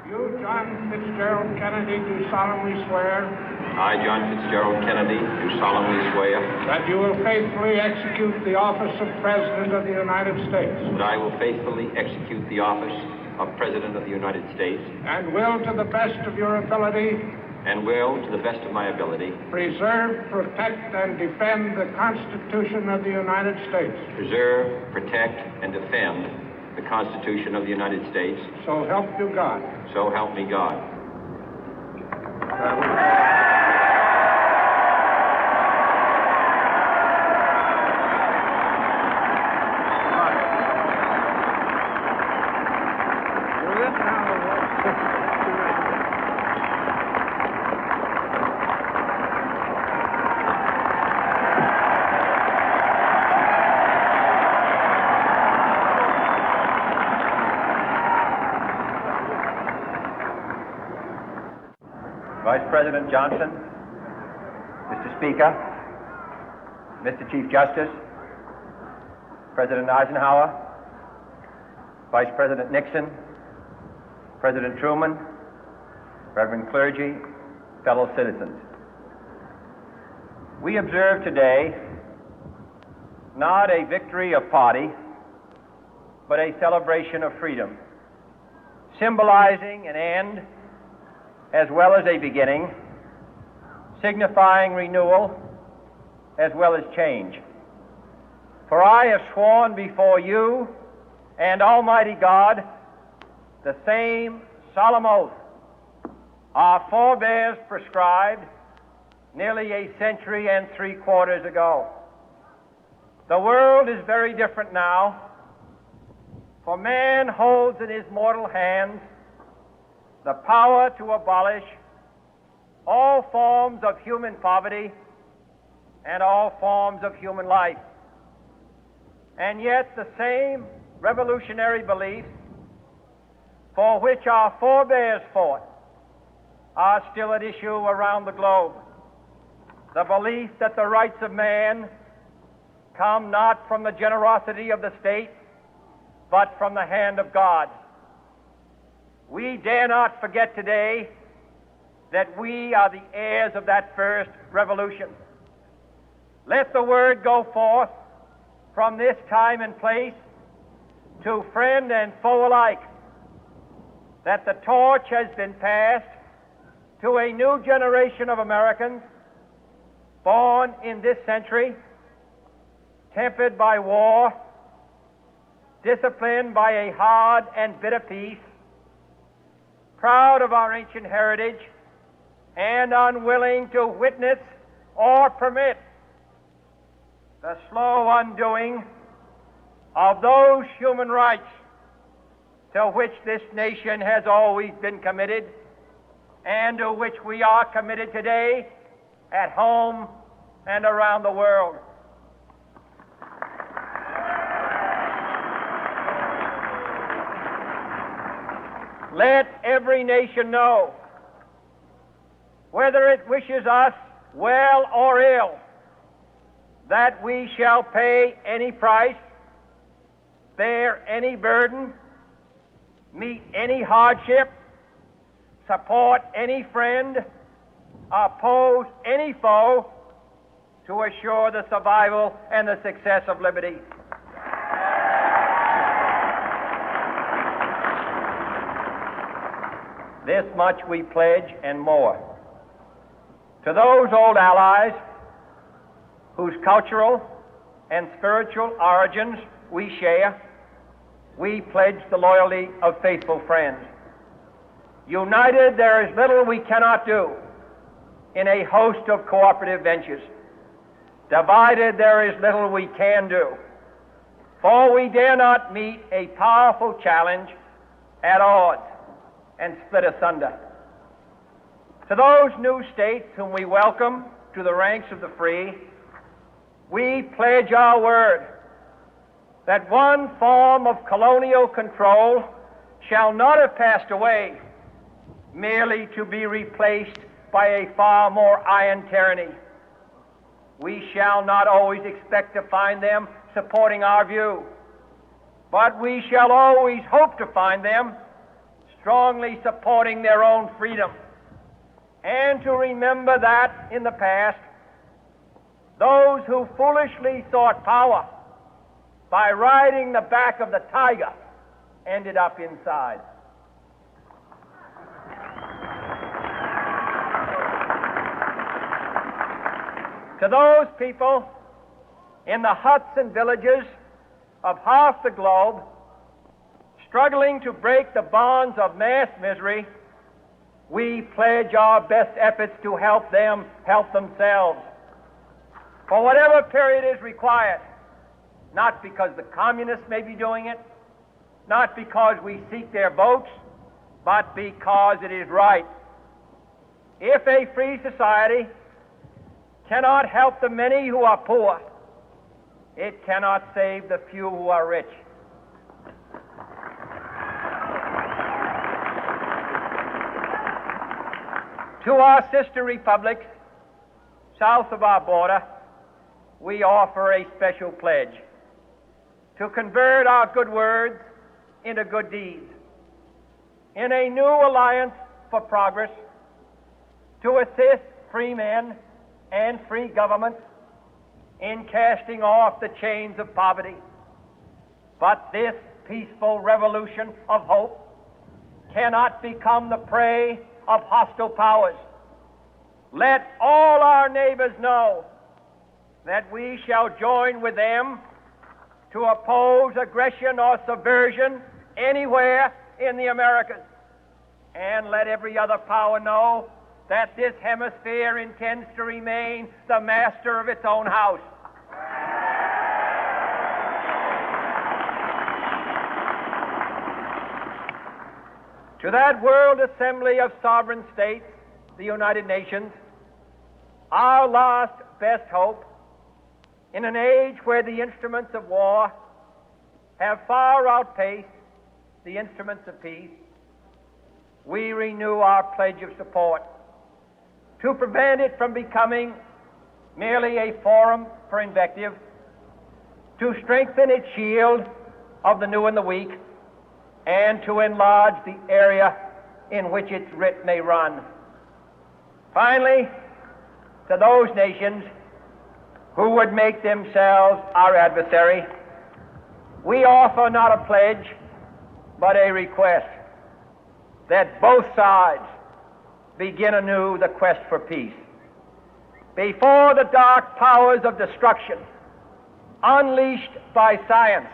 You, John Fitzgerald Kennedy, do solemnly swear I, John Fitzgerald Kennedy, do solemnly swear that you will faithfully execute the office of President of the United States that I will faithfully execute the office of President of the United States and will, to the best of your ability, and will, to the best of my ability, preserve, protect, and defend the Constitution of the United States. preserve, protect, and defend the Constitution of the United States. So help you God. So help me God. Vice President Johnson, Mr. Speaker, Mr. Chief Justice, President Eisenhower, Vice President Nixon, President Truman, Reverend clergy, fellow citizens. We observe today not a victory of party, but a celebration of freedom, symbolizing an end as well as a beginning, signifying renewal as well as change. For I have sworn before you and Almighty God the same solemn oath our forebears prescribed nearly a century and 3/4 ago. The world is very different now, for man holds in his mortal hands the power to abolish all forms of human poverty and all forms of human life. And yet the same revolutionary beliefs for which our forebears fought are still at issue around the globe. The belief that the rights of man come not from the generosity of the state, but from the hand of God. We dare not forget today that we are the heirs of that first revolution. Let the word go forth from this time and place to friend and foe alike that the torch has been passed to a new generation of Americans born in this century, tempered by war, disciplined by a hard and bitter peace, proud of our ancient heritage, and unwilling to witness or permit the slow undoing of those human rights to which this nation has always been committed and to which we are committed today at home and around the world. Let every nation know, whether it wishes us well or ill, that we shall pay any price, bear any burden, meet any hardship, support any friend, oppose any foe to assure the survival and the success of liberty. This much we pledge and more. To those old allies whose cultural and spiritual origins we share, we pledge the loyalty of faithful friends. United, there is little we cannot do in a host of cooperative ventures. Divided, there is little we can do, for we dare not meet a powerful challenge at odds and split asunder. To those new states whom we welcome to the ranks of the free, we pledge our word that one form of colonial control shall not have passed away, merely to be replaced by a far more iron tyranny. We shall not always expect to find them supporting our view, but we shall always hope to find them strongly supporting their own freedom, and to remember that in the past, those who foolishly sought power by riding the back of the tiger ended up inside. To those people in the huts and villages of half the globe struggling to break the bonds of mass misery, we pledge our best efforts to help them help themselves for whatever period is required, not because the communists may be doing it, not because we seek their votes, but because it is right. If a free society cannot help the many who are poor, it cannot save the few who are rich. To our sister republics south of our border, we offer a special pledge to convert our good words into good deeds, in a new alliance for progress, to assist free men and free governments in casting off the chains of poverty. But this peaceful revolution of hope cannot become the prey of hostile powers. Let all our neighbors know that we shall join with them to oppose aggression or subversion anywhere in the Americas. And let every other power know that this hemisphere intends to remain the master of its own house. To that World Assembly of Sovereign States, the United Nations, our last best hope, in an age where the instruments of war have far outpaced the instruments of peace, we renew our pledge of support to prevent it from becoming merely a forum for invective, to strengthen its shield of the new and the weak, and to enlarge the area in which its writ may run. Finally, to those nations who would make themselves our adversary, we offer not a pledge, but a request that both sides begin anew the quest for peace. Before the dark powers of destruction, unleashed by science,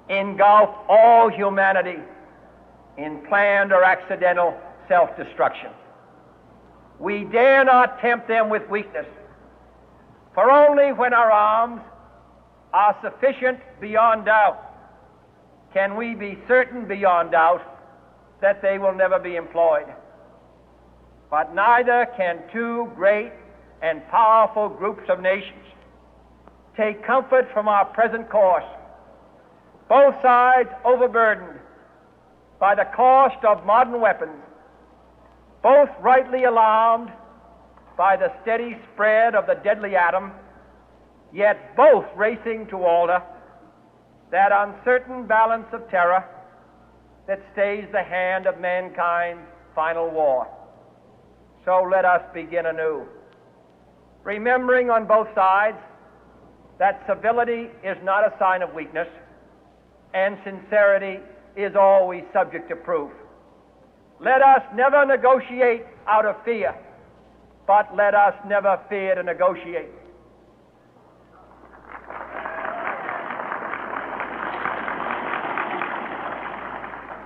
engulf all humanity in planned or accidental self-destruction, we dare not tempt them with weakness, for only when our arms are sufficient beyond doubt can we be certain beyond doubt that they will never be employed. But neither can two great and powerful groups of nations take comfort from our present course, both sides overburdened by the cost of modern weapons, both rightly alarmed by the steady spread of the deadly atom, yet both racing to alter that uncertain balance of terror that stays the hand of mankind's final war. So let us begin anew, remembering on both sides that civility is not a sign of weakness, and sincerity is always subject to proof. Let us never negotiate out of fear, but let us never fear to negotiate.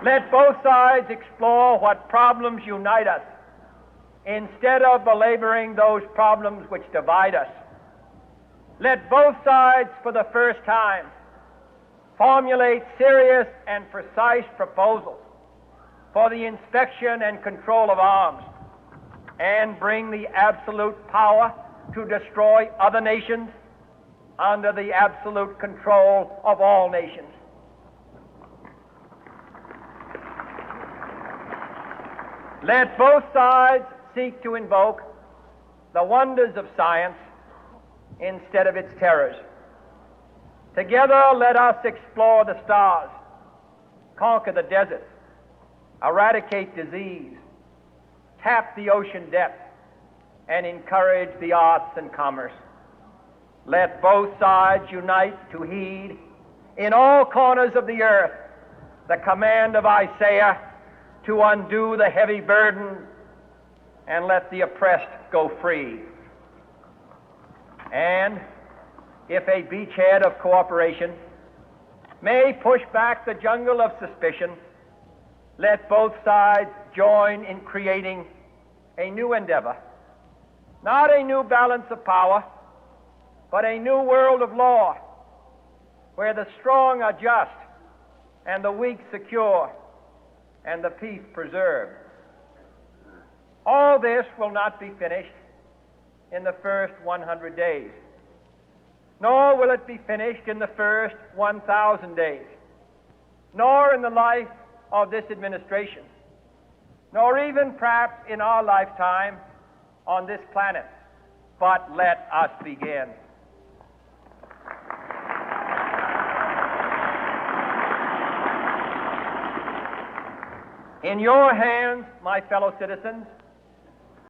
Let both sides explore what problems unite us, instead of belaboring those problems which divide us. Let both sides, for the first time, formulate serious and precise proposals for the inspection and control of arms, and bring the absolute power to destroy other nations under the absolute control of all nations. Let both sides seek to invoke the wonders of science instead of its terrors. Together, let us explore the stars, conquer the deserts, eradicate disease, tap the ocean depth, and encourage the arts and commerce. Let both sides unite to heed in all corners of the earth the command of Isaiah to undo the heavy burden and let the oppressed go free. And if a beachhead of cooperation may push back the jungle of suspicion, let both sides join in creating a new endeavor, not a new balance of power, but a new world of law, where the strong are just and the weak secure and the peace preserved. All this will not be finished in the first 100 days, nor will it be finished in the first 1,000 days, nor in the life of this administration, nor even perhaps in our lifetime on this planet. But let us begin. In your hands, my fellow citizens,